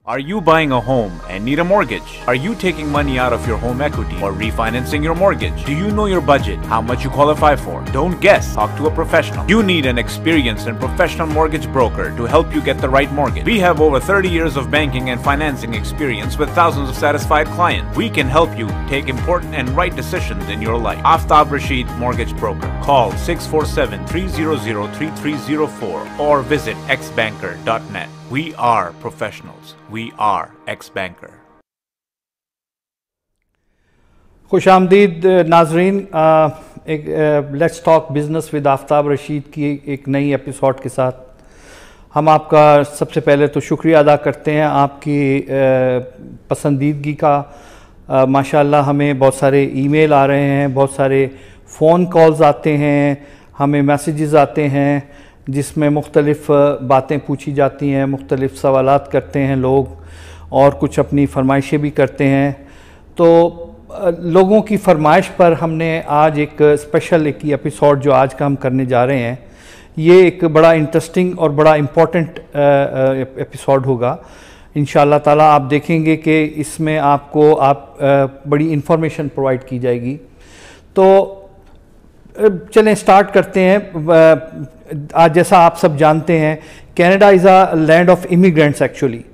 Are you buying a home and need a mortgage? Are you taking money out of your home equity or refinancing your mortgage? Do you know your budget, how much you qualify for? Don't guess, talk to a professional. You need an experienced and professional mortgage broker to help you get the right mortgage. We have over 30 years of banking and financing experience with thousands of satisfied clients. We can help you take important and right decisions in your life. Aftab Rashid Mortgage Broker. Call 647-300-3304 or visit xbanker.net. We are professionals. We are ex-banker. खुशामदीद नाजरीन, एक let's talk business with Aftab Rashid की एक नई episode के साथ हम आपका सबसे पहले तो शुक्रिया अदा करते हैं आपकी पसंदीदगी का। माशाल्लाह हमें बहुत सारे ईमेल आ रहे हैं, बहुत सारे फ़ोन कॉल्स आते हैं, हमें मैसेजेस आते हैं जिसमें मुख्तलिफ़ बातें पूछी जाती हैं, मुख्तलिफ़ सवालात करते हैं लोग और कुछ अपनी फरमाइशें भी करते हैं। तो लोगों की फरमाइश पर हमने आज एक स्पेशल एक एपिसोड जो आज का हम करने जा रहे हैं, ये एक बड़ा इंटरेस्टिंग और बड़ा इम्पोर्टेंट एपिसोड होगा। इंशाअल्लाह ताला आप देखेंगे कि इसमें आपको बड़ी इंफॉर्मेशन प्रोवाइड की जाएगी। तो चलें स्टार्ट करते हैं। आज जैसा आप सब जानते हैं, Canada is a land of immigrants. Actually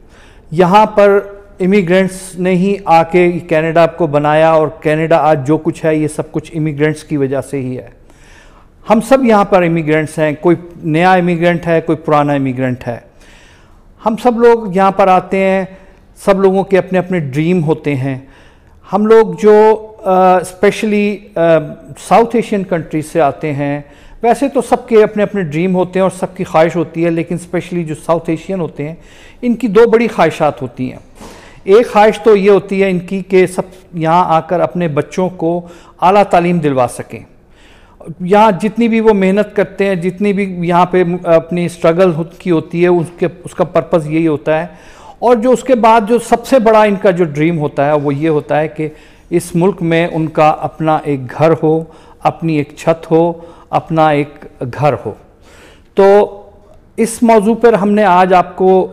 यहाँ पर इमिग्रेंट्स ने ही आके कनाडा को बनाया और कनाडा आज जो कुछ है ये सब कुछ इमिग्रेंट्स की वजह से ही है। हम सब यहाँ पर इमिग्रेंट्स हैं, कोई नया इमिग्रेंट है, कोई पुराना इमिग्रेंट है। हम सब लोग यहाँ पर आते हैं, सब लोगों के अपने अपने ड्रीम होते हैं। हम लोग जो स्पेशली साउथ एशियन कंट्रीज से आते हैं, वैसे तो सबके अपने अपने ड्रीम होते हैं और सबकी ख्वाहिश होती है, लेकिन स्पेशली जो साउथ एशियन होते हैं इनकी दो बड़ी ख्वाहिशात होती हैं। एक ख्वाहिश तो ये होती है इनकी कि सब यहाँ आकर अपने बच्चों को आला तालीम दिलवा सकें। यहाँ जितनी भी वो मेहनत करते हैं, जितनी भी यहाँ पे अपनी स्ट्रगल की होती है, उसका पर्पज़ यही होता है। और जो उसके बाद जो सबसे बड़ा इनका जो ड्रीम होता है वो ये होता है कि इस मुल्क में उनका अपना एक घर हो, अपनी एक छत हो, अपना एक घर हो। तो इस मौजू पर हमने आज आपको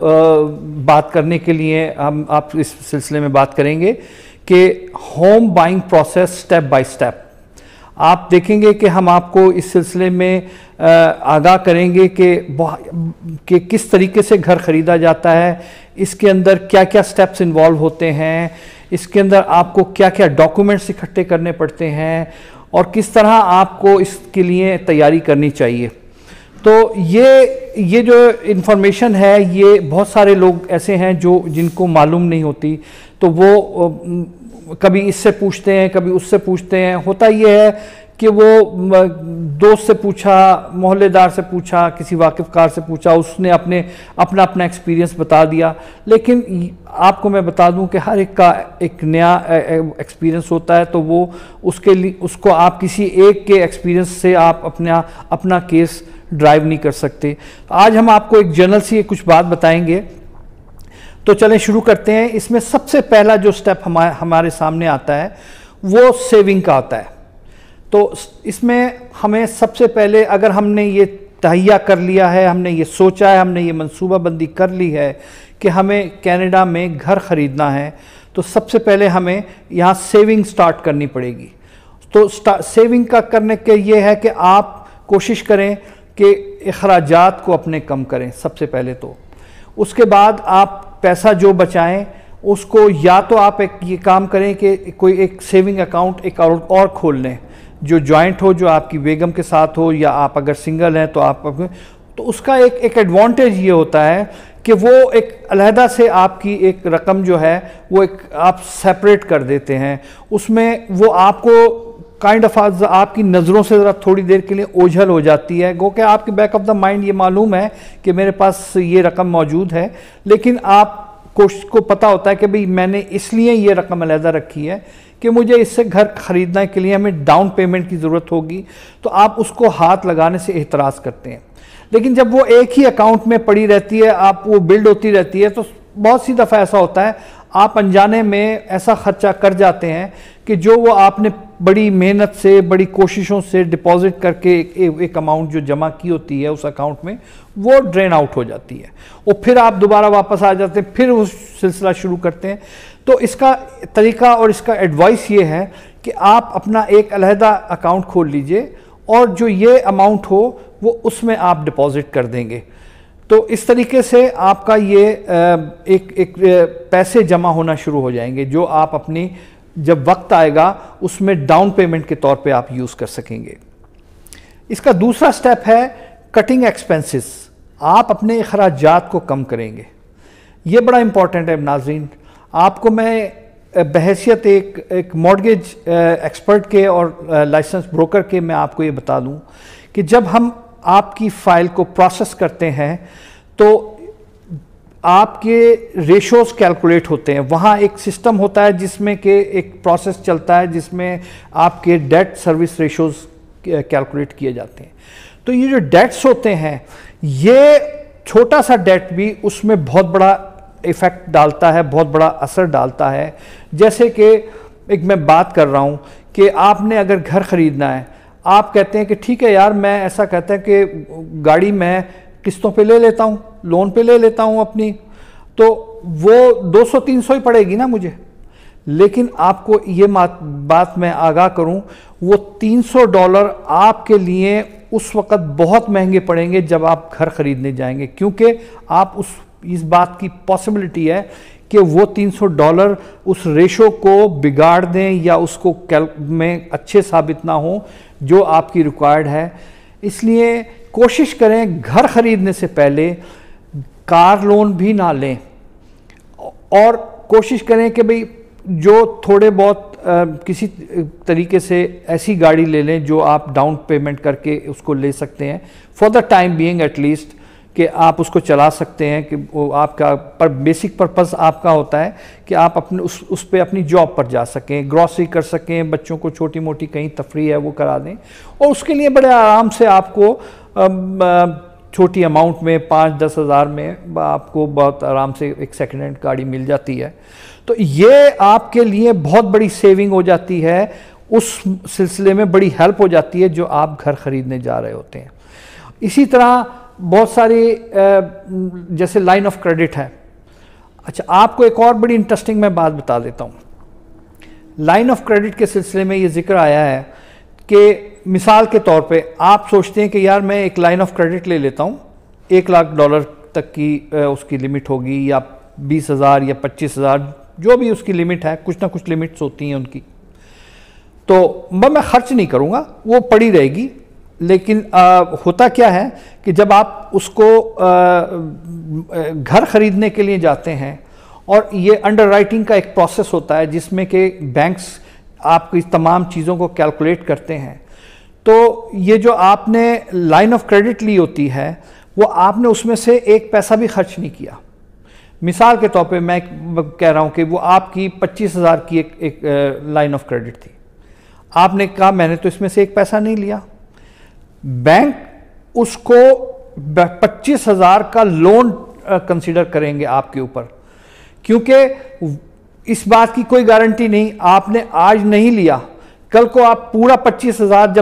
बात करने के लिए आप इस सिलसिले में बात करेंगे कि home buying process step by step. आप देखेंगे कि हम आपको इस सिलसिले में आगाह करेंगे कि किस तरीके से घर ख़रीदा जाता है, इसके अंदर क्या क्या स्टेप्स इन्वॉल्व होते हैं, इसके अंदर आपको क्या क्या डॉक्यूमेंट्स इकट्ठे करने पड़ते हैं और किस तरह आपको इसके लिए तैयारी करनी चाहिए। तो ये जो इन्फॉर्मेशन है ये बहुत सारे लोग ऐसे हैं जिनको मालूम नहीं होती, तो वो कभी इससे पूछते हैं, कभी उससे पूछते हैं। होता ये है कि वो दोस्त से पूछा, मोहल्लेदार से पूछा, किसी वाकिफ़कार से पूछा, उसने अपना एक्सपीरियंस बता दिया। लेकिन आपको मैं बता दूं कि हर एक का एक नया एक्सपीरियंस होता है, तो वो उसको आप किसी एक के एक्सपीरियंस से आप अपना केस ड्राइव नहीं कर सकते। आज हम आपको एक जनरल सी कुछ बात बताएंगे। तो चलें शुरू करते हैं। इसमें सबसे पहला जो स्टेप हमारे सामने आता है वो सेविंग का आता है। तो इसमें हमें सबसे पहले, अगर हमने ये तहैया कर लिया है, हमने ये सोचा है, हमने ये मंसूबाबंदी कर ली है कि हमें कनाडा में घर ख़रीदना है, तो सबसे पहले हमें यहाँ सेविंग स्टार्ट करनी पड़ेगी। तो सेविंग का करने के ये है कि आप कोशिश करें कि अखराजात को अपने कम करें सबसे पहले। तो उसके बाद आप पैसा जो बचाएं उसको या तो आप ये काम करें कि कोई एक सेविंग अकाउंट एक और खोल लें जो जॉइंट हो, जो आपकी बेगम के साथ हो, या आप अगर सिंगल हैं तो उसका एक एडवांटेज ये होता है कि वो एक अलहदा से आपकी एक रकम जो है वो एक आप सेपरेट कर देते हैं। उसमें वो आपको काइंड ऑफ आपकी नज़रों से ज़रा थोड़ी देर के लिए ओझल हो जाती है। गो कि आपके बैक ऑफ द माइंड ये मालूम है कि मेरे पास ये रकम मौजूद है, लेकिन को पता होता है कि भाई मैंने इसलिए ये रकम अलहदा रखी है कि मुझे इससे घर ख़रीदने के लिए हमें डाउन पेमेंट की ज़रूरत होगी, तो आप उसको हाथ लगाने से एतराज़ करते हैं। लेकिन जब वो एक ही अकाउंट में पड़ी रहती है, आप वो बिल्ड होती रहती है, तो बहुत सी दफ़ा ऐसा होता है आप अनजाने में ऐसा खर्चा कर जाते हैं कि जो वो आपने बड़ी मेहनत से, बड़ी कोशिशों से डिपॉजिट करके एक अमाउंट जो जमा की होती है उस अकाउंट में, वो ड्रेन आउट हो जाती है और फिर आप दोबारा वापस आ जाते हैं, फिर वो सिलसिला शुरू करते हैं। तो इसका तरीका और इसका एडवाइस ये है कि आप अपना एक अलहदा अकाउंट खोल लीजिए और जो ये अमाउंट हो वो उसमें आप डिपॉजिट कर देंगे। तो इस तरीके से आपका ये एक पैसे जमा होना शुरू हो जाएंगे जो आप अपनी जब वक्त आएगा उसमें डाउन पेमेंट के तौर पे आप यूज़ कर सकेंगे। इसका दूसरा स्टेप है कटिंग एक्सपेंसेस। आप अपने अखराजात को कम करेंगे। ये बड़ा इंपॉर्टेंट है नाज़रीन। आपको मैं बहैसियत एक मॉर्गेज एक्सपर्ट के और लाइसेंस ब्रोकर के मैं आपको ये बता दूं कि जब हम आपकी फ़ाइल को प्रोसेस करते हैं तो आपके रेशोज कैलकुलेट होते हैं। वहाँ एक सिस्टम होता है जिसमें कि एक प्रोसेस चलता है जिसमें आपके डेट सर्विस रेशोज कैलकुलेट किए जाते हैं। तो ये जो डेट्स होते हैं, ये छोटा सा डेट भी उसमें बहुत बड़ा इफ़ेक्ट डालता है, बहुत बड़ा असर डालता है। जैसे कि एक मैं बात कर रहा हूँ कि आपने अगर घर ख़रीदना है, आप कहते हैं कि ठीक है यार, मैं ऐसा कहता है कि गाड़ी मैं किस्तों पे ले लेता हूँ, लोन पे ले लेता हूँ अपनी, तो वो 200-300 ही पड़ेगी ना मुझे। लेकिन आपको ये बात मैं आगाह करूँ, वो $300 आपके लिए उस वक़्त बहुत महंगे पड़ेंगे जब आप घर ख़रीदने जाएंगे, क्योंकि आप इस बात की पॉसिबिलिटी है कि वो $300 उस रेशो को बिगाड़ दें या उसको में अच्छे साबित ना हो जो आपकी रिक्वायर्ड है। इसलिए कोशिश करें घर ख़रीदने से पहले कार लोन भी ना लें और कोशिश करें कि भाई जो थोड़े बहुत किसी तरीके से ऐसी गाड़ी ले लें जो आप डाउन पेमेंट करके उसको ले सकते हैं for the time being at least, कि आप उसको चला सकते हैं, कि वो आपका पर बेसिक पर्पस आपका होता है कि आप अपने उस पे अपनी जॉब पर जा सकें, ग्रॉसरी कर सकें, बच्चों को छोटी मोटी कहीं तफरी है वो करा दें, और उसके लिए बड़े आराम से आपको छोटी अमाउंट में 5-10 हज़ार में आपको बहुत आराम से एक सेकेंड हैंड गाड़ी मिल जाती है। तो ये आपके लिए बहुत बड़ी सेविंग हो जाती है, उस सिलसिले में बड़ी हेल्प हो जाती है जो आप घर ख़रीदने जा रहे होते हैं। इसी तरह बहुत सारी जैसे लाइन ऑफ क्रेडिट है। अच्छा, आपको एक और बड़ी इंटरेस्टिंग मैं बात बता देता हूँ। लाइन ऑफ क्रेडिट के सिलसिले में ये जिक्र आया है कि मिसाल के तौर पे आप सोचते हैं कि यार मैं एक लाइन ऑफ क्रेडिट ले लेता हूँ, $1 लाख तक की उसकी लिमिट होगी, या 20,000 या 25,000, जो भी उसकी लिमिट है, कुछ ना कुछ लिमिट्स होती हैं उनकी, तो मैं खर्च नहीं करूँगा, वो पड़ी रहेगी। लेकिन होता क्या है कि जब आप उसको घर ख़रीदने के लिए जाते हैं और ये अंडरराइटिंग का एक प्रोसेस होता है जिसमें कि बैंक्स आपकी तमाम चीज़ों को कैलकुलेट करते हैं, तो ये जो आपने लाइन ऑफ क्रेडिट ली होती है वो आपने उसमें से एक पैसा भी खर्च नहीं किया। मिसाल के तौर पे मैं कह रहा हूँ कि वो आपकी 25,000 की एक लाइन ऑफ क्रेडिट थी। आपने कहा मैंने तो इसमें से एक पैसा नहीं लिया, बैंक उसको 25,000 का लोन कंसीडर करेंगे आपके ऊपर, क्योंकि इस बात की कोई गारंटी नहीं, आपने आज नहीं लिया, कल को आप पूरा 25,000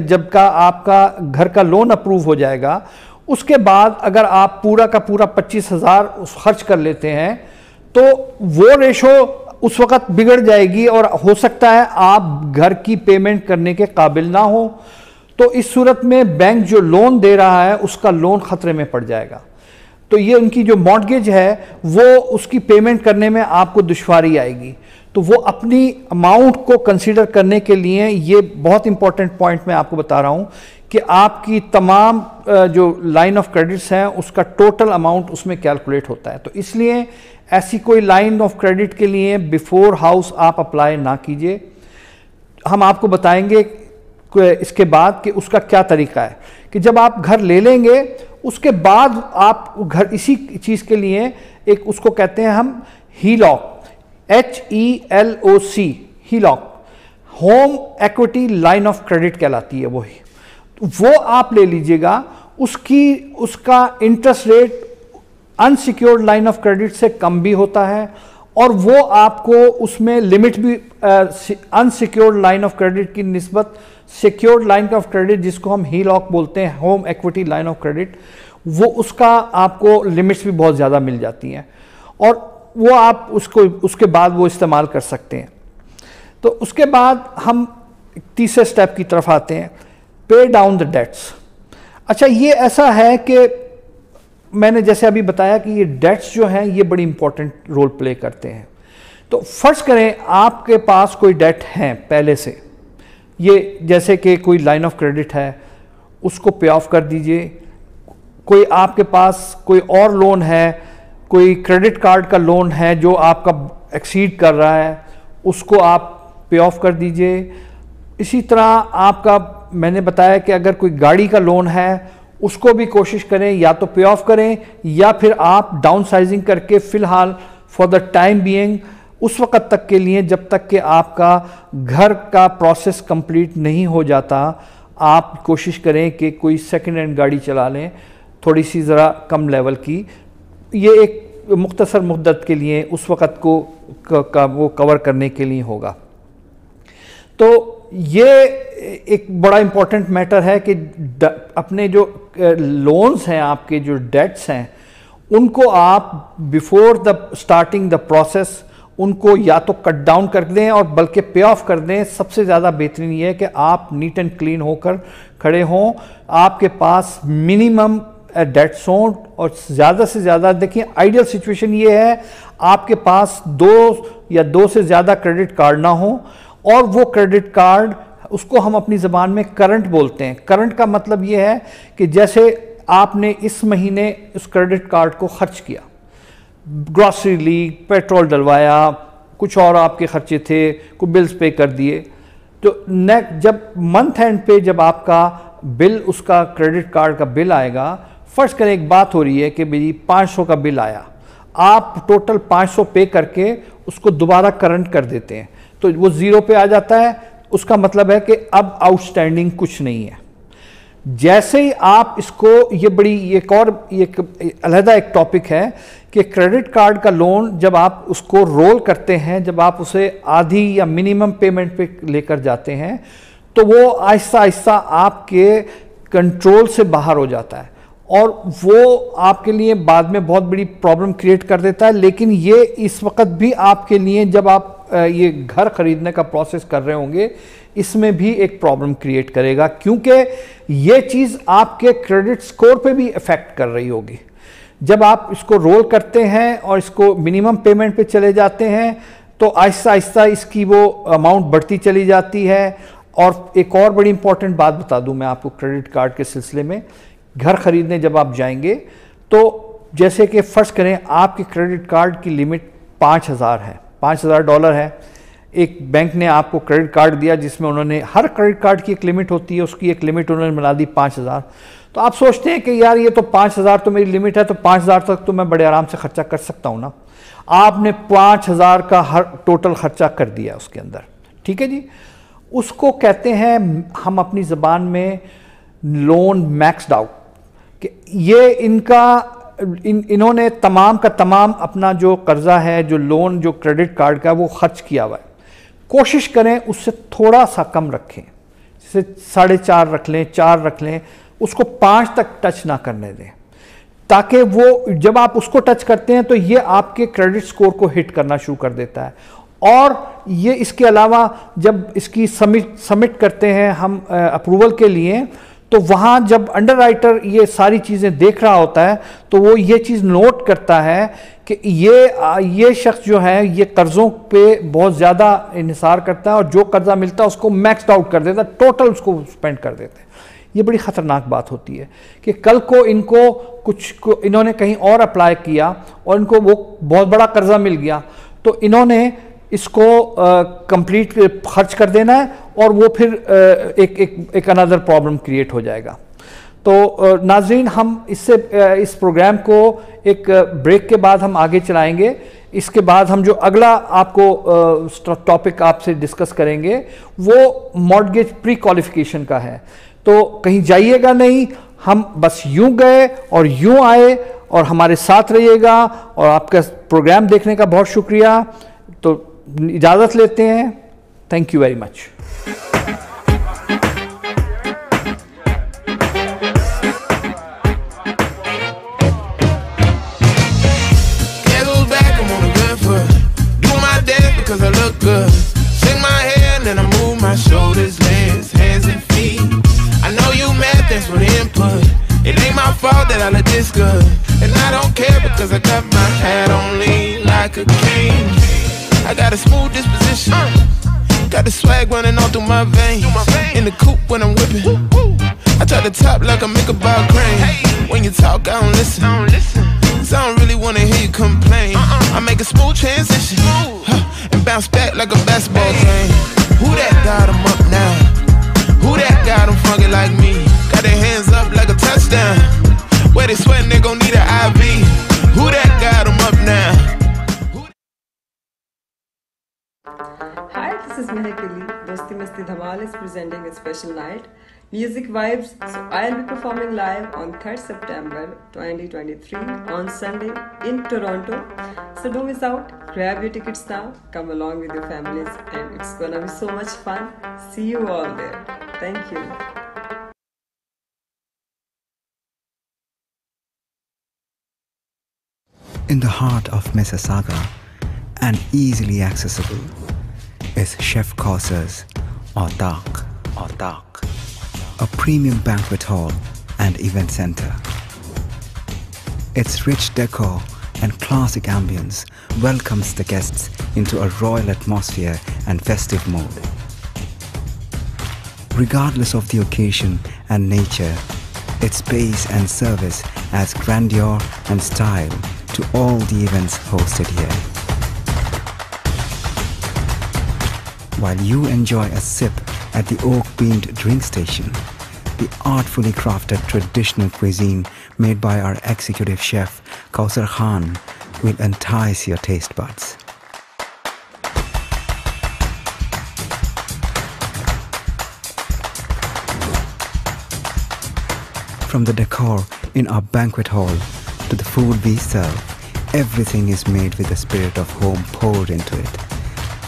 जब का आपका घर का लोन अप्रूव हो जाएगा, उसके बाद अगर आप पूरा का पूरा 25,000 खर्च कर लेते हैं तो वो रेशो उस वक़्त बिगड़ जाएगी और हो सकता है आप घर की पेमेंट करने के काबिल ना हो। तो इस सूरत में बैंक जो लोन दे रहा है उसका लोन खतरे में पड़ जाएगा। तो ये उनकी जो मॉर्गेज है वो उसकी पेमेंट करने में आपको दुश्वारी आएगी। तो वो अपनी अमाउंट को कंसीडर करने के लिए ये बहुत इंपॉर्टेंट पॉइंट मैं आपको बता रहा हूँ कि आपकी तमाम जो लाइन ऑफ क्रेडिट्स हैं उसका टोटल अमाउंट उसमें कैलकुलेट होता है। तो इसलिए ऐसी कोई लाइन ऑफ क्रेडिट के लिए बिफोर हाउस आप अप्लाई ना कीजिए। हम आपको बताएंगे इसके बाद कि उसका क्या तरीका है कि जब आप घर ले लेंगे उसके बाद आप घर इसी चीज़ के लिए एक उसको कहते हैं हम HELOC, HELOC, HELOC, home equity line of credit कहलाती है वही। तो वो आप ले लीजिएगा, उसका interest rate unsecured line of credit से कम भी होता है और वो आपको उसमें लिमिट भी अनसिक्योर्ड लाइन ऑफ क्रेडिट की निस्बत सिक्योर्ड लाइन ऑफ क्रेडिट, जिसको हम HELOC बोलते हैं, home equity line of credit, वो उसका आपको लिमिट्स भी बहुत ज़्यादा मिल जाती हैं और वो आप उसके बाद वो इस्तेमाल कर सकते हैं। तो उसके बाद हम तीसरे स्टेप की तरफ आते हैं, पे डाउन द डेट्स। अच्छा, ये ऐसा है कि मैंने जैसे अभी बताया कि ये डेट्स जो हैं ये बड़ी इंपॉर्टेंट रोल प्ले करते हैं। तो फर्ज करें आपके पास कोई डेट है पहले से, ये जैसे कि कोई लाइन ऑफ क्रेडिट है, उसको पे ऑफ कर दीजिए। कोई आपके पास कोई और लोन है, कोई क्रेडिट कार्ड का लोन है जो आपका एक्सीड कर रहा है, उसको आप पे ऑफ कर दीजिए। इसी तरह आपका, मैंने बताया कि अगर कोई गाड़ी का लोन है उसको भी कोशिश करें या तो पे ऑफ करें या फिर आप डाउन साइजिंग करके फ़िलहाल फॉर द टाइम बीइंग उस वक़्त तक के लिए जब तक कि आपका घर का प्रोसेस कंप्लीट नहीं हो जाता, आप कोशिश करें कि कोई सेकेंड हैंड गाड़ी चला लें, थोड़ी सी ज़रा कम लेवल की। ये एक मुख्तसर मुद्दत के लिए उस वक़्त को वो कवर करने के लिए होगा। तो ये एक बड़ा इम्पॉर्टेंट मैटर है कि अपने जो लोन्स हैं, आपके जो डेट्स हैं, उनको आप before the starting the process उनको या तो कट डाउन कर दें और बल्कि पे ऑफ कर दें। सबसे ज़्यादा बेहतरीन ये है कि आप नीट एंड क्लीन होकर खड़े हों, आपके पास मिनिमम डेट्स हों और ज़्यादा से ज़्यादा, देखिए आइडियल सिचुएशन ये है आपके पास 2 या 2 से ज़्यादा क्रेडिट कार्ड ना हो, और वो क्रेडिट कार्ड, उसको हम अपनी ज़बान में करंट बोलते हैं। करंट का मतलब ये है कि जैसे आपने इस महीने उस क्रेडिट कार्ड को खर्च किया, ग्रॉसरी ली, पेट्रोल डलवाया, कुछ और आपके खर्चे थे, कुछ बिल्स पे कर दिए, तो नेक्स्ट जब मंथ एंड पे जब आपका बिल, उसका क्रेडिट कार्ड का बिल आएगा, फर्ज करें एक बात हो रही है कि मेरी 500 का बिल आया, आप टोटल 500 पे करके उसको दोबारा करंट कर देते हैं तो वो ज़ीरो पे आ जाता है। उसका मतलब है कि अब आउटस्टैंडिंग कुछ नहीं है। जैसे ही आप इसको, ये बड़ी एक और अलहदा एक टॉपिक है कि क्रेडिट कार्ड का लोन जब आप उसको रोल करते हैं, जब आप उसे आधी या मिनिमम पेमेंट पे लेकर जाते हैं, तो वो आहिस्ता आहिस्ता आपके कंट्रोल से बाहर हो जाता है और वो आपके लिए बाद में बहुत बड़ी प्रॉब्लम क्रिएट कर देता है। लेकिन ये इस वक्त भी आपके लिए, जब आप ये घर खरीदने का प्रोसेस कर रहे होंगे, इसमें भी एक प्रॉब्लम क्रिएट करेगा, क्योंकि ये चीज़ आपके क्रेडिट स्कोर पे भी इफ़ेक्ट कर रही होगी। जब आप इसको रोल करते हैं और इसको मिनिमम पेमेंट पे चले जाते हैं तो आहिस्ता आहिस्ता इसकी वो अमाउंट बढ़ती चली जाती है। और एक और बड़ी इंपॉर्टेंट बात बता दूं मैं आपको क्रेडिट कार्ड के सिलसिले में, घर खरीदने जब आप जाएंगे तो जैसे कि फ़र्ज़ करें आपके क्रेडिट कार्ड की लिमिट 5,000 है, $5,000 है। एक बैंक ने आपको क्रेडिट कार्ड दिया जिसमें उन्होंने, हर क्रेडिट कार्ड की एक लिमिट होती है, उसकी एक लिमिट उन्होंने बना दी 5,000। तो आप सोचते हैं कि यार ये तो 5,000 तो मेरी लिमिट है, तो 5,000 तक तो मैं बड़े आराम से खर्चा कर सकता हूँ ना। आपने 5,000 का हर टोटल खर्चा कर दिया उसके अंदर, ठीक है जी। उसको कहते हैं हम अपनी ज़बान में लोन मैक्स्ड आउट, कि ये इन्होंने तमाम का तमाम अपना जो कर्जा है, जो लोन, जो क्रेडिट कार्ड का, वो खर्च किया हुआ है। कोशिश करें उससे थोड़ा सा कम रखें, जैसे 4.5 रख लें, 4 रख लें, उसको 5 तक टच ना करने दें, ताकि वो जब आप उसको टच करते हैं तो ये आपके क्रेडिट स्कोर को हिट करना शुरू कर देता है। और ये इसके अलावा जब इसकी सबमिट करते हैं हम अप्रूवल के लिए, तो वहाँ जब अंडरराइटर ये सारी चीज़ें देख रहा होता है तो वो ये चीज़ नोट करता है कि ये शख्स जो है ये कर्ज़ों पे बहुत ज़्यादा इन्हिसार करता है और जो कर्ज़ा मिलता है उसको मैक्स्ड आउट कर देता है, टोटल उसको स्पेंड कर देते हैं। ये बड़ी ख़तरनाक बात होती है कि कल को इनको इन्होंने कहीं और अप्लाई किया और इनको वो बहुत बड़ा कर्ज़ा मिल गया, तो इन्होंने इसको कंप्लीट खर्च कर देना है और वो फिर एक अनदर प्रॉब्लम क्रिएट हो जाएगा। तो नाज़रीन, हम इस प्रोग्राम को एक ब्रेक के बाद हम आगे चलाएंगे। इसके बाद हम जो अगला आपको टॉपिक आपसे डिस्कस करेंगे वो मॉर्गेज प्री क्वालिफिकेशन का है। तो कहीं जाइएगा नहीं, हम बस यूं गए और यूं आए और हमारे साथ रहिएगा, और आपका प्रोग्राम देखने का बहुत शुक्रिया। तो इजाज़त लेते हैं। Thank you very much. Cause I look good. Shake my head and I move my shoulders, legs, hands and feet. I know you mad, thanks for the input. It ain't my fault that I look this good. And I don't care because I got my hat on lean like a king. I got a smooth disposition. Got the swag running all through my veins. In the coupe when I'm whipping. I try to top like I make a ball crane. When you talk, I don't listen. Cause I don't really wanna hear you complain. I make a smooth transition and bounce back like a basketball game. Who that got 'em up now? Who that got 'em funky like me? Got their hands up like a touchdown. Where they sweating, they gon' need an IV. Who that got 'em up now? Hi, this is Mehak Ali. Dosti Masti Dhamal is presenting a special night, Music Vibes. So I'll be performing live on 3rd September 2023 on Sunday in Toronto. So don't miss out. Grab your tickets now. Come along with your families, and it's gonna be so much fun. See you all there. Thank you. In the heart of Mississauga and easily accessible is Chef Causer's Autark, a premium banquet hall and event center. Its rich decor and classic ambience welcomes the guests into a royal atmosphere and festive mood. Regardless of the occasion and nature, its space and service adds grandeur and style to all the events hosted here. While you enjoy a sip at the oak-beamed drink station, the artfully crafted traditional cuisine made by our executive chef Kausar Khan will entice your taste buds. From the decor in our banquet hall to the food we serve, everything is made with the spirit of home poured into it.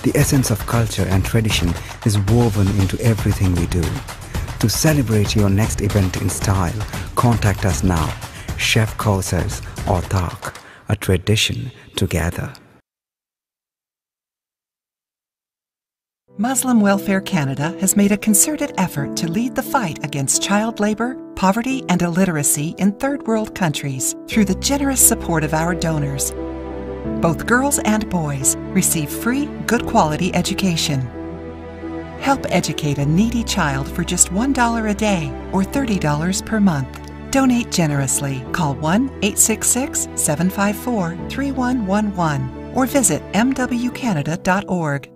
The essence of culture and tradition is woven into everything we do. To celebrate your next event in style, contact us now. Chef Kausar's Autark, a tradition together. Muslim Welfare Canada has made a concerted effort to lead the fight against child labour, poverty and illiteracy in third world countries through the generous support of our donors. Both girls and boys receive free, good quality education. Help educate a needy child for just $1 a day or $30 per month. Donate generously. Call 1-866-754-3111 or visit mwcanada.org.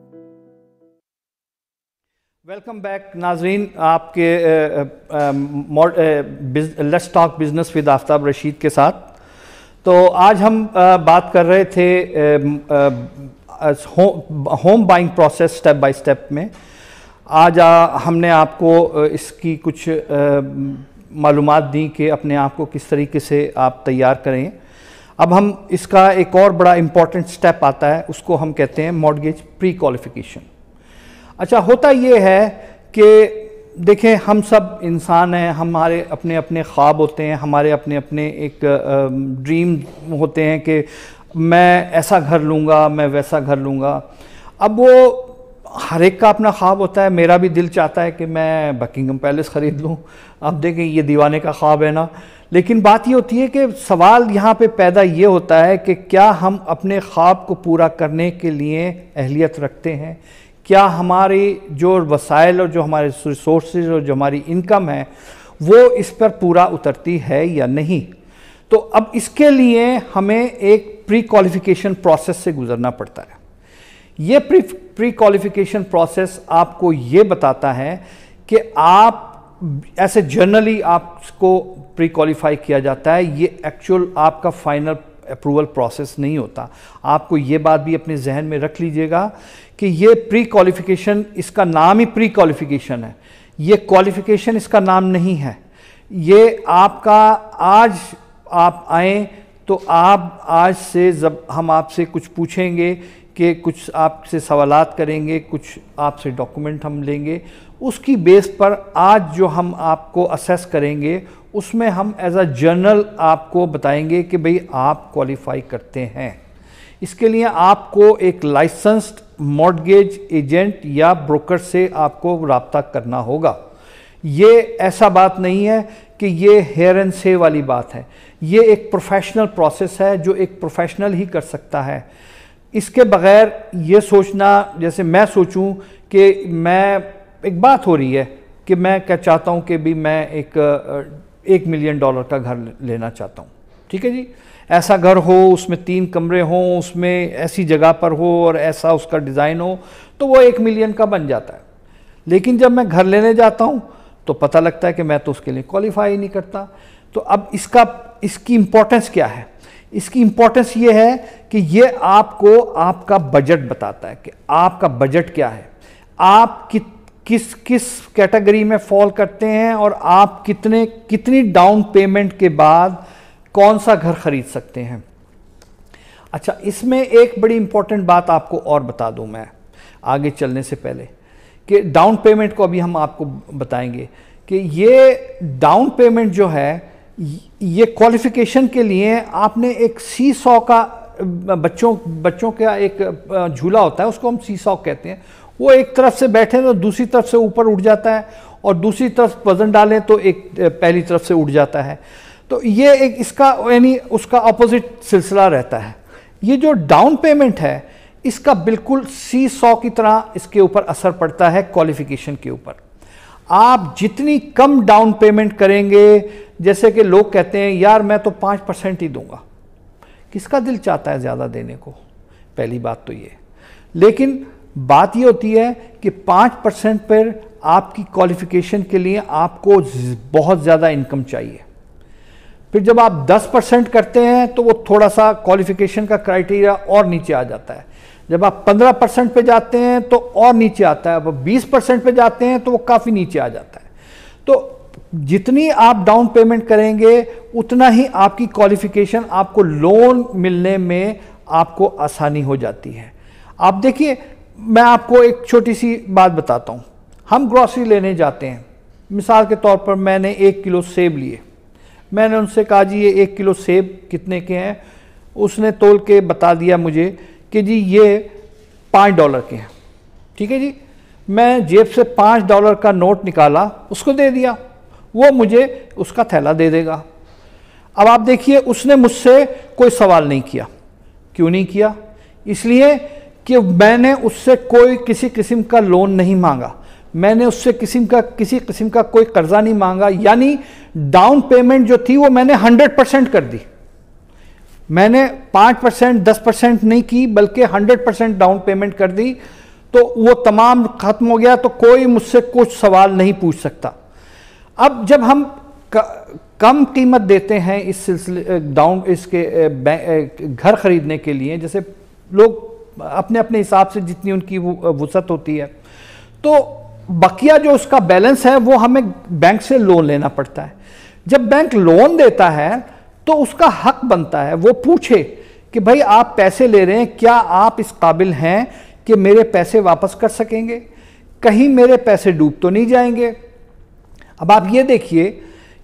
Welcome back नाजरीन, आपके let's talk business with Aftab Rashid के साथ। तो आज हम बात कर रहे थे home buying process step by step में। आज हमने आपको इसकी कुछ मालूमात दी कि अपने आप को किस तरीके से आप तैयार करें। अब हम इसका एक और बड़ा इम्पॉर्टेंट स्टेप आता है, उसको हम कहते हैं मॉर्गेज प्री क्वालिफिकेशन। अच्छा, होता ये है कि देखें, हम सब इंसान हैं, हमारे अपने अपने ख्वाब होते हैं, हमारे अपने अपने एक ड्रीम होते हैं कि मैं ऐसा घर लूँगा, मैं वैसा घर लूँगा। अब वो हर एक का अपना ख्वाब होता है। मेरा भी दिल चाहता है कि मैं बकिंगम पैलेस ख़रीद लूँ। अब देखें, ये दीवाने का ख्वाब है ना। लेकिन बात ये होती है कि सवाल यहाँ पे पैदा ये होता है कि क्या हम अपने ख्वाब को पूरा करने के लिए अहलियत रखते हैं? क्या हमारी जो वसाइल और जो हमारे रिसोर्सेज और जो हमारी इनकम है वो इस पर पूरा उतरती है या नहीं? तो अब इसके लिए हमें एक प्री क्वालिफिकेशन प्रोसेस से गुजरना पड़ता है। ये प्री क्वालिफिकेशन प्रोसेस आपको ये बताता है कि आप ऐसे जनरली आपको प्री क्वालिफाई किया जाता है, ये एक्चुअल आपका फाइनल अप्रूवल प्रोसेस नहीं होता। आपको ये बात भी अपने जहन में रख लीजिएगा कि ये प्री क्वालिफिकेशन, इसका नाम ही प्री क्वालिफिकेशन है, ये क्वालिफिकेशन इसका नाम नहीं है। ये आपका आज आप आएँ तो आप आज से जब हम आपसे कुछ पूछेंगे कि कुछ आपसे सवालात करेंगे, कुछ आपसे डॉक्यूमेंट हम लेंगे, उसकी बेस पर आज जो हम आपको असेस करेंगे उसमें हम एज अ जर्नल आपको बताएंगे कि भाई आप क्वालिफाई करते हैं। इसके लिए आपको एक लाइसेंस्ड मॉर्टगेज एजेंट या ब्रोकर से आपको रब्ता करना होगा। ये ऐसा बात नहीं है कि ये हेयर एंड से वाली बात है, ये एक प्रोफेशनल प्रोसेस है जो एक प्रोफेशनल ही कर सकता है। इसके बगैर ये सोचना, जैसे मैं सोचूं कि मैं, एक बात हो रही है कि मैं क्या चाहता हूं कि भी मैं $1 मिलियन का घर लेना चाहता हूं, ठीक है जी, ऐसा घर हो, उसमें 3 कमरे हों, उसमें ऐसी जगह पर हो और ऐसा उसका डिज़ाइन हो, तो वो 1 मिलियन का बन जाता है। लेकिन जब मैं घर लेने जाता हूं तो पता लगता है कि मैं तो उसके लिए क्वालिफाई ही नहीं करता। तो अब इसकी इम्पोर्टेंस क्या है? इसकी इम्पोर्टेंस ये है कि ये आपको आपका बजट बताता है कि आपका बजट क्या है, आप किस कैटेगरी में फॉल करते हैं और आप कितनी डाउन पेमेंट के बाद कौन सा घर खरीद सकते हैं। अच्छा, इसमें एक बड़ी इंपॉर्टेंट बात आपको और बता दूं मैं आगे चलने से पहले, कि डाउन पेमेंट को अभी हम आपको बताएंगे कि ये डाउन पेमेंट जो है, ये क्वालिफिकेशन के लिए आपने एक सीसॉ का, बच्चों का एक झूला होता है, उसको हम सीसॉ कहते हैं। वो एक तरफ से बैठे तो दूसरी तरफ से ऊपर उठ जाता है और दूसरी तरफ वजन डालें तो एक पहली तरफ से उठ जाता है। तो ये एक इसका यानी उसका अपोजिट सिलसिला रहता है। ये जो डाउन पेमेंट है इसका बिल्कुल सीसॉ की तरह इसके ऊपर असर पड़ता है क्वालिफिकेशन के ऊपर। आप जितनी कम डाउन पेमेंट करेंगे, जैसे कि लोग कहते हैं यार मैं तो 5% ही दूंगा, किसका दिल चाहता है ज़्यादा देने को? पहली बात तो ये। लेकिन बात ये होती है कि 5% पर आपकी क्वालिफिकेशन के लिए आपको बहुत ज़्यादा इनकम चाहिए। फिर जब आप 10% करते हैं तो वो थोड़ा सा क्वालिफिकेशन का क्राइटेरिया और नीचे आ जाता है। जब आप 15% पे जाते हैं तो और नीचे आता है, अब 20% पे जाते हैं तो वो काफ़ी नीचे आ जाता है। तो जितनी आप डाउन पेमेंट करेंगे उतना ही आपकी क्वालिफिकेशन, आपको लोन मिलने में आपको आसानी हो जाती है। आप देखिए, मैं आपको एक छोटी सी बात बताता हूँ। हम ग्रॉसरी लेने जाते हैं, मिसाल के तौर पर मैंने 1 किलो सेब लिए। मैंने उनसे कहा जी ये 1 किलो सेब कितने के हैं? उसने तोल के बता दिया मुझे कि जी ये $5 के हैं। ठीक है जी, मैं जेब से $5 का नोट निकाला, उसको दे दिया, वो मुझे उसका थैला दे देगा। अब आप देखिए, उसने मुझसे कोई सवाल नहीं किया। क्यों नहीं किया? इसलिए कि मैंने उससे कोई किसी किस्म का लोन नहीं मांगा, मैंने उससे किसी किस्म का कोई कर्जा नहीं मांगा। यानी डाउन पेमेंट जो थी वो मैंने 100% कर दी। मैंने 5% 10% नहीं की, बल्कि 100% डाउन पेमेंट कर दी। तो वो तमाम खत्म हो गया, तो कोई मुझसे कुछ सवाल नहीं पूछ सकता। अब जब हम कम कीमत देते हैं इस सिलसिले घर खरीदने के लिए, जैसे लोग अपने अपने हिसाब से जितनी उनकी वुसअत होती है, तो बकिया जो उसका बैलेंस है वो हमें बैंक से लोन लेना पड़ता है। जब बैंक लोन देता है तो उसका हक बनता है वो पूछे कि भाई आप पैसे ले रहे हैं, क्या आप इस काबिल हैं कि मेरे पैसे वापस कर सकेंगे, कहीं मेरे पैसे डूब तो नहीं जाएंगे। अब आप ये देखिए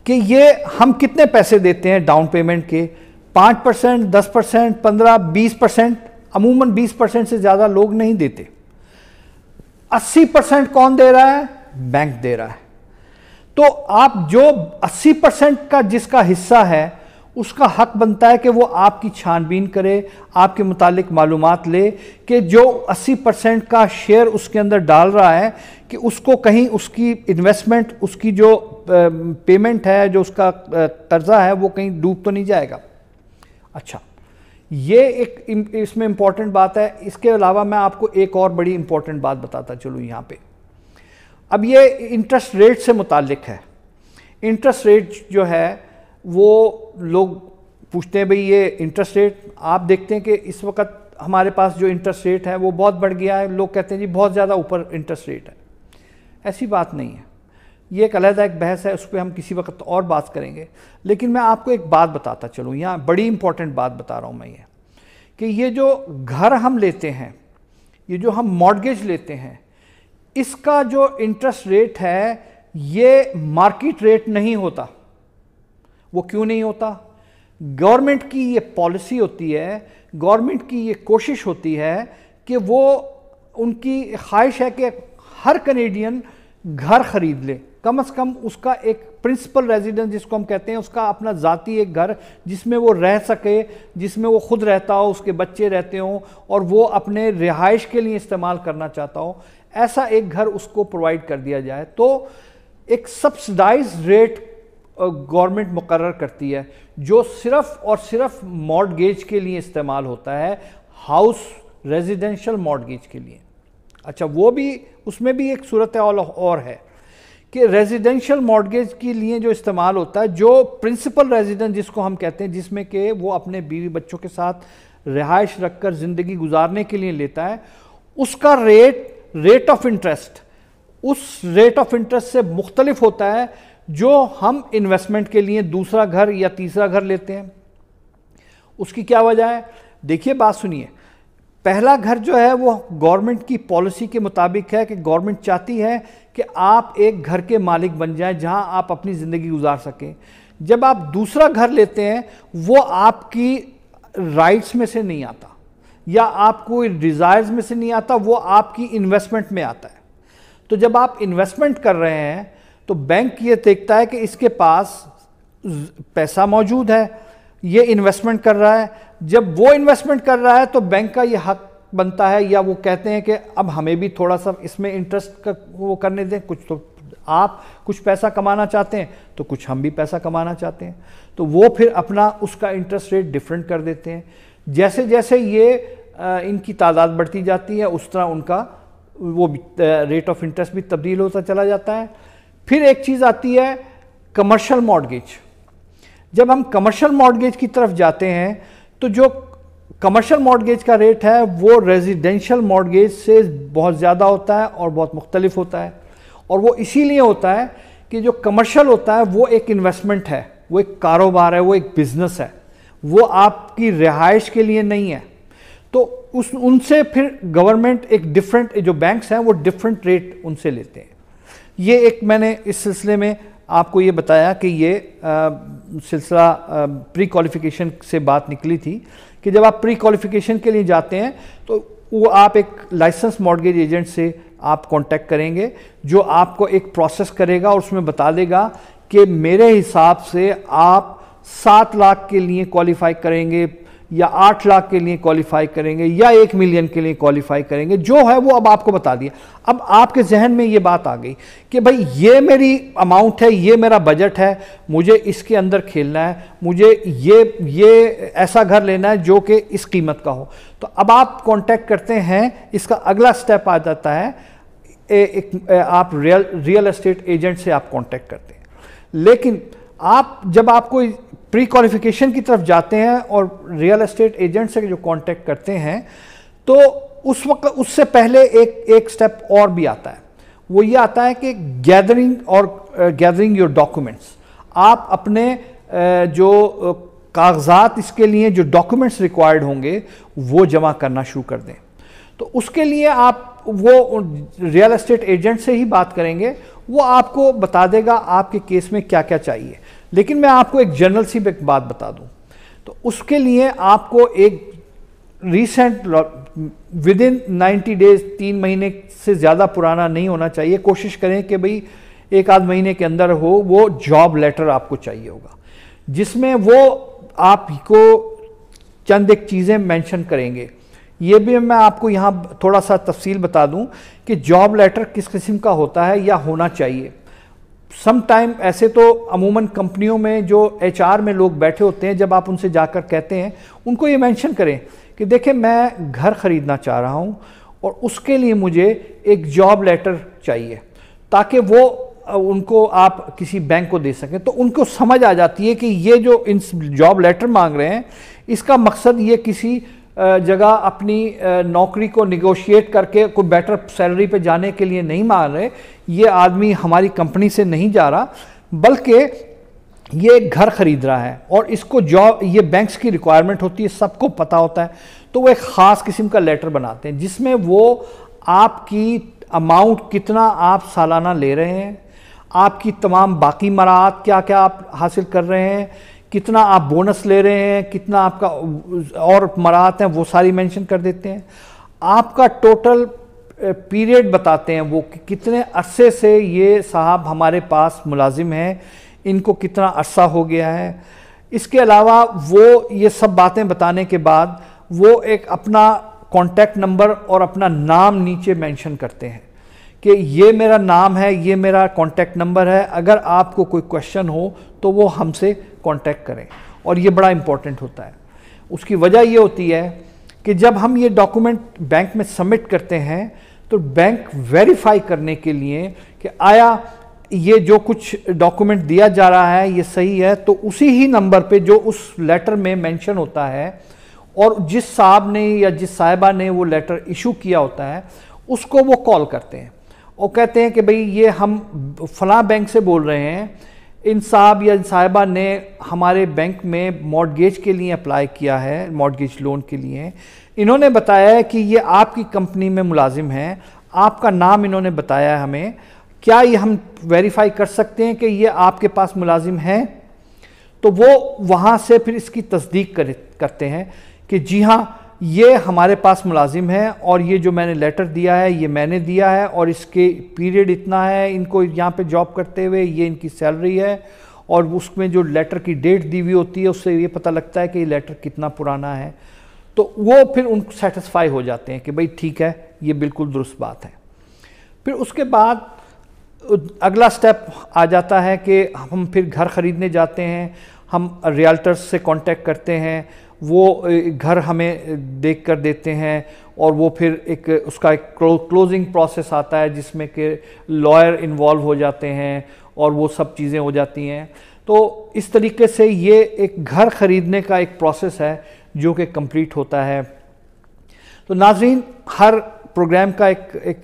कि ये हम कितने पैसे देते हैं डाउन पेमेंट के, 5%, 10%, 15%, 20%। अमूमन 20% से ज़्यादा लोग नहीं देते। 80% कौन दे रहा है? बैंक दे रहा है। तो आप जो 80% का जिसका हिस्सा है उसका हक बनता है कि वो आपकी छानबीन करे, आपके मुतालिक मालूमात ले कि जो 80% का शेयर उसके अंदर डाल रहा है कि उसको कहीं उसकी इन्वेस्टमेंट, उसकी जो पेमेंट है, जो उसका कर्जा है, वो कहीं डूब तो नहीं जाएगा। अच्छा, ये एक इसमें इम्पॉर्टेंट बात है। इसके अलावा मैं आपको एक और बड़ी इम्पॉर्टेंट बात बताता चलूँ यहाँ पे। अब ये इंटरेस्ट रेट से मुताल्लिक है। इंटरेस्ट रेट जो है वो लोग पूछते हैं भाई ये इंटरेस्ट रेट, आप देखते हैं कि इस वक्त हमारे पास जो इंटरेस्ट रेट है वो बहुत बढ़ गया है। लोग कहते हैं जी बहुत ज़्यादा ऊपर इंटरेस्ट रेट है। ऐसी बात नहीं है। ये एक अलग एक बहस है, उस पर हम किसी वक्त और बात करेंगे। लेकिन मैं आपको एक बात बताता चलूँ, यहाँ बड़ी इंपॉर्टेंट बात बता रहा हूँ मैं ये, कि ये जो घर हम लेते हैं, ये जो हम मॉर्गेज लेते हैं, इसका जो इंटरेस्ट रेट है ये मार्केट रेट नहीं होता। वो क्यों नहीं होता? गवर्नमेंट की ये पॉलिसी होती है, गवर्नमेंट की ये कोशिश होती है कि वो, उनकी ख्वाहिश है कि हर कनेडियन घर खरीद ले, कम से कम उसका एक प्रिंसिपल रेजिडेंस जिसको हम कहते हैं, उसका अपना ज़ाती एक घर जिसमें वो रह सके, जिसमें वो खुद रहता हो, उसके बच्चे रहते हों और वो अपने रिहाइश के लिए इस्तेमाल करना चाहता हो, ऐसा एक घर उसको प्रोवाइड कर दिया जाए। तो एक सब्सिडाइज रेट गवर्नमेंट मुकर्रर करती है जो सिर्फ और सिर्फ मॉर्गेज के लिए इस्तेमाल होता है, हाउस रेजिडेंशियल मॉर्गेज के लिए। अच्छा, वो भी, उसमें भी एक सूरत और है कि रेजिडेंशियल मॉर्गेज के लिए जो इस्तेमाल होता है, जो प्रिंसिपल रेजिडेंस जिसको हम कहते हैं, जिसमें कि वो अपने बीवी बच्चों के साथ रिहाइश रखकर ज़िंदगी गुजारने के लिए लेता है, उसका रेट ऑफ इंटरेस्ट उस रेट ऑफ इंटरेस्ट से मुख्तलिफ होता है जो हम इन्वेस्टमेंट के लिए दूसरा घर या तीसरा घर लेते हैं। उसकी क्या वजह है? देखिए, बात सुनिए। पहला घर जो है वो गवर्नमेंट की पॉलिसी के मुताबिक है कि गवर्नमेंट चाहती है कि आप एक घर के मालिक बन जाएं जहां आप अपनी ज़िंदगी गुजार सकें। जब आप दूसरा घर लेते हैं वो आपकी राइट्स में से नहीं आता या आपको डिज़ायर्स में से नहीं आता, वो आपकी इन्वेस्टमेंट में आता है। तो जब आप इन्वेस्टमेंट कर रहे हैं तो बैंक ये देखता है कि इसके पास पैसा मौजूद है, ये इन्वेस्टमेंट कर रहा है। जब वो इन्वेस्टमेंट कर रहा है तो बैंक का ये हक बनता है, या वो कहते हैं कि अब हमें भी थोड़ा सा इसमें इंटरेस्ट का वो करने दें। कुछ तो आप कुछ पैसा कमाना चाहते हैं तो कुछ हम भी पैसा कमाना चाहते हैं, तो वो फिर अपना उसका इंटरेस्ट रेट डिफरेंट कर देते हैं। जैसे जैसे ये इनकी तादाद बढ़ती जाती है उस तरह उनका वो रेट ऑफ इंटरेस्ट भी तब्दील होता चला जाता है। फिर एक चीज़ आती है कमर्शियल मॉर्गेज। जब हम कमर्शियल मॉर्गेज की तरफ जाते हैं तो जो कमर्शियल मॉर्गेज का रेट है वो रेजिडेंशियल मॉर्गेज से बहुत ज़्यादा होता है और बहुत मुख्तलिफ होता है। और वो इसीलिए होता है कि जो कमर्शियल होता है वो एक इन्वेस्टमेंट है, वो एक कारोबार है, वो एक बिजनेस है, वो आपकी रिहाइश के लिए नहीं है। तो उनसे फिर गवर्नमेंट एक डिफरेंट, जो बैंक्स हैं वो डिफरेंट रेट उनसे लेते हैं। ये एक मैंने इस सिलसिले में आपको ये बताया कि ये सिलसिला प्री क्वालिफिकेशन से बात निकली थी कि जब आप प्री क्वालिफिकेशन के लिए जाते हैं तो वो आप एक लाइसेंस मॉर्गेज एजेंट से आप कांटेक्ट करेंगे जो आपको एक प्रोसेस करेगा और उसमें बता देगा कि मेरे हिसाब से आप 7 लाख के लिए क्वालिफाई करेंगे या 8 लाख के लिए क्वालिफाई करेंगे या 1 मिलियन के लिए क्वालिफाई करेंगे, जो है वो अब आपको बता दिया। अब आपके जहन में ये बात आ गई कि भाई ये मेरी अमाउंट है, ये मेरा बजट है, मुझे इसके अंदर खेलना है, मुझे ये ऐसा घर लेना है जो कि इस कीमत का हो। तो अब आप कांटेक्ट करते हैं, इसका अगला स्टेप आ जाता है आप रियल एस्टेट एजेंट से आप कांटेक्ट करते हैं। लेकिन आप जब आपको प्री क्वालिफिकेशन की तरफ जाते हैं और रियल एस्टेट एजेंट से जो कांटेक्ट करते हैं तो उस वक्त उससे पहले एक स्टेप और भी आता है। वो ये आता है कि गैदरिंग योर डॉक्यूमेंट्स। आप अपने जो कागजात, इसके लिए जो डॉक्यूमेंट्स रिक्वायर्ड होंगे वो जमा करना शुरू कर दें। तो उसके लिए आप वो रियल एस्टेट एजेंट से ही बात करेंगे, वो आपको बता देगा आपके केस में क्या क्या चाहिए। लेकिन मैं आपको एक जनरल सी बात बता दूं, तो उसके लिए आपको एक रीसेंट विद इन 90 डेज, 3 महीने से ज़्यादा पुराना नहीं होना चाहिए। कोशिश करें कि भाई 1 आध महीने के अंदर हो। वो जॉब लेटर आपको चाहिए होगा जिसमें वो आपको चंद एक चीज़ें मेंशन करेंगे। ये भी मैं आपको यहाँ थोड़ा सा तफसील बता दूं कि जॉब लेटर किस किस्म का होता है या होना चाहिए। सम टाइम ऐसे तो अमूमन कंपनियों में जो HR में लोग बैठे होते हैं, जब आप उनसे जाकर कहते हैं, उनको ये मेंशन करें कि देखें मैं घर ख़रीदना चाह रहा हूँ और उसके लिए मुझे एक जॉब लेटर चाहिए, ताकि वो उनको आप किसी बैंक को दे सकें। तो उनको समझ आ जाती है कि ये जो इन जॉब लेटर मांग रहे हैं इसका मकसद ये किसी जगह अपनी नौकरी को निगोशिएट करके कोई बेटर सैलरी पे जाने के लिए नहीं मान रहे। ये आदमी हमारी कंपनी से नहीं जा रहा, बल्कि ये एक घर खरीद रहा है और इसको जॉब, ये बैंक्स की रिक्वायरमेंट होती है, सबको पता होता है। तो वो एक ख़ास किस्म का लेटर बनाते हैं जिसमें वो आपकी अमाउंट कितना आप सालाना ले रहे हैं, आपकी तमाम बाकी मराहत क्या क्या आप हासिल कर रहे हैं, कितना आप बोनस ले रहे हैं, कितना आपका और मराहत हैं वो सारी मेंशन कर देते हैं। आपका टोटल पीरियड बताते हैं वो कि कितने अरसे से ये साहब हमारे पास मुलाजिम हैं, इनको कितना अरसा हो गया है। इसके अलावा वो ये सब बातें बताने के बाद वो एक अपना कॉन्टैक्ट नंबर और अपना नाम नीचे मेंशन करते हैं कि ये मेरा नाम है, ये मेरा कॉन्टैक्ट नंबर है, अगर आपको कोई क्वेश्चन हो तो वो हमसे कॉन्टैक्ट करें। और ये बड़ा इम्पोर्टेंट होता है। उसकी वजह ये होती है कि जब हम ये डॉक्यूमेंट बैंक में सबमिट करते हैं तो बैंक वेरीफाई करने के लिए कि आया ये जो कुछ डॉक्यूमेंट दिया जा रहा है ये सही है, तो उसी ही नंबर पे जो उस लेटर में मेंशन होता है और जिस साहब ने या जिस साहिबा ने वो लेटर इशू किया होता है उसको वो कॉल करते हैं और कहते हैं कि भाई ये हम फलां बैंक से बोल रहे हैं, इन साहब या इन साहिबा ने हमारे बैंक में मॉर्टगेज के लिए अप्लाई किया है, मॉर्टगेज लोन के लिए। इन्होंने बताया है कि ये आपकी कंपनी में मुलाजिम हैं, आपका नाम इन्होंने बताया है हमें, क्या ये हम वेरीफाई कर सकते हैं कि ये आपके पास मुलाजिम हैं? तो वो वहाँ से फिर इसकी तस्दीक करते हैं कि जी हाँ ये हमारे पास मुलाजिम है और ये जो मैंने लेटर दिया है ये मैंने दिया है और इसके पीरियड इतना है, इनको यहाँ पे जॉब करते हुए ये इनकी सैलरी है, और उसमें जो लेटर की डेट दी हुई होती है उससे ये पता लगता है कि ये लेटर कितना पुराना है। तो वो फिर उनको सेटिस्फाई हो जाते हैं कि भाई ठीक है, ये बिल्कुल दुरुस्त बात है। फिर उसके बाद अगला स्टेप आ जाता है कि हम फिर घर ख़रीदने जाते हैं, हम रियल्टर्स से कांटेक्ट करते हैं, वो घर हमें देख कर देते हैं और वो फिर एक उसका एक क्लोजिंग प्रोसेस आता है जिसमें कि लॉयर इन्वॉल्व हो जाते हैं और वो सब चीज़ें हो जाती हैं। तो इस तरीके से ये एक घर ख़रीदने का एक प्रोसेस है जो कि कंप्लीट होता है। तो नाज़रीन, हर प्रोग्राम का एक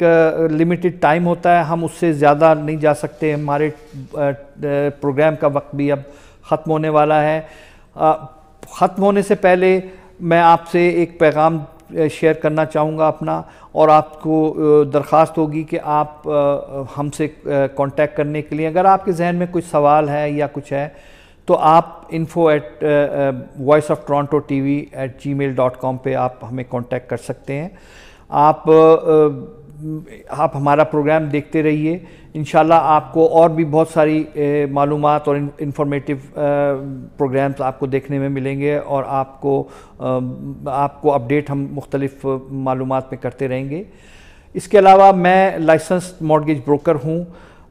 लिमिटेड टाइम होता है, हम उससे ज़्यादा नहीं जा सकते, हमारे प्रोग्राम का वक्त भी अब ख़त्म होने वाला है। ख़त्म होने से पहले मैं आपसे एक पैगाम शेयर करना चाहूँगा अपना, और आपको दरख्वास्त होगी कि आप हमसे कांटेक्ट करने के लिए अगर आपके जहन में कोई सवाल है या कुछ है तो आप info@voiceofTorontoTV@gmail.com पे आप हमें कांटेक्ट कर सकते हैं। आप हमारा प्रोग्राम देखते रहिए, इंशाल्लाह आपको और भी बहुत सारी मालूमात और इंफॉर्मेटिव प्रोग्राम्स आपको देखने में मिलेंगे और आपको अपडेट हम मुख्तलिफ मालूमात में करते रहेंगे। इसके अलावा मैं लाइसेंस्ड मॉर्टगेज ब्रोकर हूँ।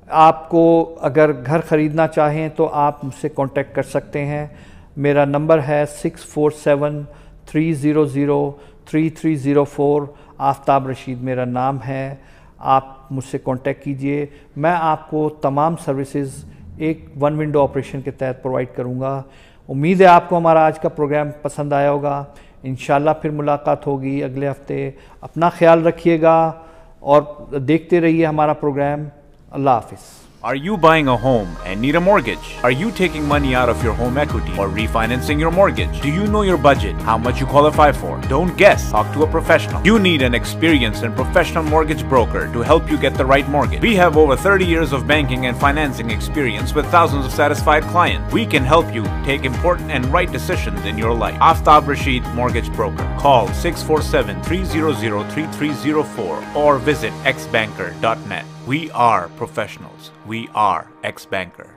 आपको अगर घर ख़रीदना चाहें तो आप मुझसे कांटेक्ट कर सकते हैं। मेरा नंबर है 6473003304। आफ्ताब रशीद मेरा नाम है, आप मुझसे कांटेक्ट कीजिए। मैं आपको तमाम सर्विसेज एक वन विंडो ऑपरेशन के तहत प्रोवाइड करूंगा। उम्मीद है आपको हमारा आज का प्रोग्राम पसंद आया होगा। इंशाल्लाह फिर मुलाकात होगी अगले हफ्ते। अपना ख्याल रखिएगा और देखते रहिए हमारा प्रोग्राम। अल्लाह हाफिज़। Are you buying a home and need a mortgage? Are you taking money out of your home equity or refinancing your mortgage? Do you know your budget? How much you qualify for? Don't guess. Talk to a professional. You need an experienced and professional mortgage broker to help you get the right mortgage. We have over 30 years of banking and financing experience with thousands of satisfied clients. We can help you take important and right decisions in your life. Aftab Rashid Mortgage Broker. Call 647-300-3304 or visit xbanker.net. We are professionals. We are X-Banker.